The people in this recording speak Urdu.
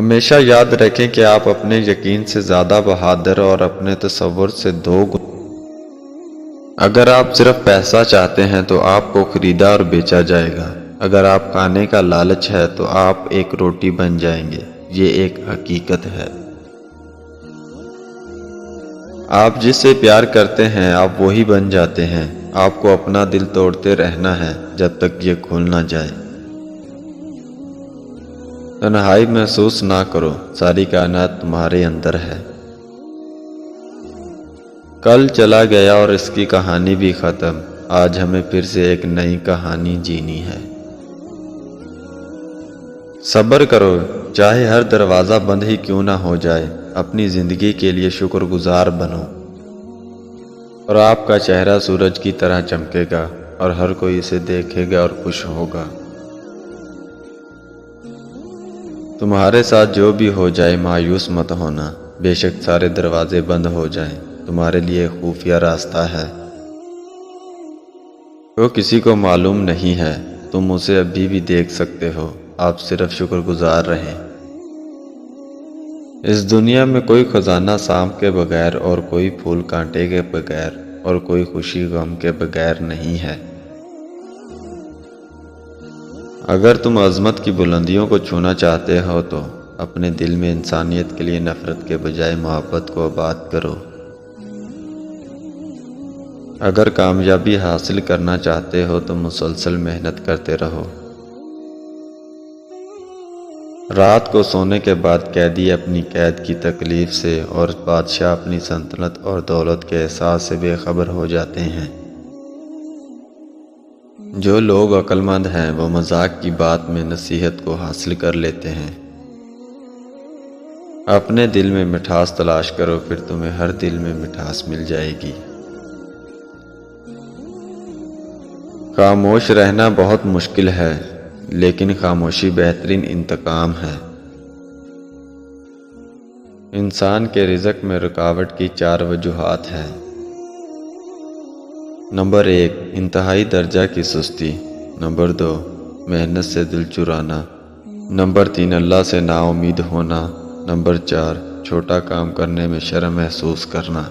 ہمیشہ یاد رکھیں کہ آپ اپنے یقین سے زیادہ بہادر اور اپنے تصور سے دو گنا۔ اگر آپ صرف پیسہ چاہتے ہیں تو آپ کو خریدا اور بیچا جائے گا۔ اگر آپ کھانے کا لالچ ہے تو آپ ایک روٹی بن جائیں گے۔ یہ ایک حقیقت ہے۔ آپ جس سے پیار کرتے ہیں آپ وہی بن جاتے ہیں۔ آپ کو اپنا دل توڑتے رہنا ہے جب تک یہ کھل نہ جائے۔ تنہائی محسوس نہ کرو، ساری کائنات تمہارے اندر ہے۔ کل چلا گیا اور اس کی کہانی بھی ختم۔ آج ہمیں پھر سے ایک نئی کہانی جینی ہے۔ صبر کرو، چاہے ہر دروازہ بند ہی کیوں نہ ہو جائے۔ اپنی زندگی کے لیے شکر گزار بنو، اور آپ کا چہرہ سورج کی طرح چمکے گا اور ہر کوئی اسے دیکھے گا اور خوش ہوگا۔ تمہارے ساتھ جو بھی ہو جائے مایوس مت ہونا، بے شک سارے دروازے بند ہو جائیں، تمہارے لیے خفیہ راستہ ہے جو کسی کو معلوم نہیں ہے۔ تم اسے ابھی بھی دیکھ سکتے ہو، آپ صرف شکر گزار رہیں۔ اس دنیا میں کوئی خزانہ سانپ کے بغیر اور کوئی پھول کانٹے کے بغیر اور کوئی خوشی غم کے بغیر نہیں ہے۔ اگر تم عظمت کی بلندیوں کو چھونا چاہتے ہو تو اپنے دل میں انسانیت کے لیے نفرت کے بجائے محبت کو آباد کرو۔ اگر کامیابی حاصل کرنا چاہتے ہو تو مسلسل محنت کرتے رہو۔ رات کو سونے کے بعد قیدی اپنی قید کی تکلیف سے اور بادشاہ اپنی سلطنت اور دولت کے احساس سے بے خبر ہو جاتے ہیں۔ جو لوگ عقل مند ہیں وہ مذاق کی بات میں نصیحت کو حاصل کر لیتے ہیں۔ اپنے دل میں مٹھاس تلاش کرو، پھر تمہیں ہر دل میں مٹھاس مل جائے گی۔ خاموش رہنا بہت مشکل ہے، لیکن خاموشی بہترین انتقام ہے۔ انسان کے رزق میں رکاوٹ کی 4 وجوہات ہیں۔ نمبر 1، انتہائی درجہ کی سستی۔ نمبر 2، محنت سے دل چرانا۔ نمبر 3، اللہ سے نا امید ہونا۔ نمبر 4، چھوٹا کام کرنے میں شرم محسوس کرنا۔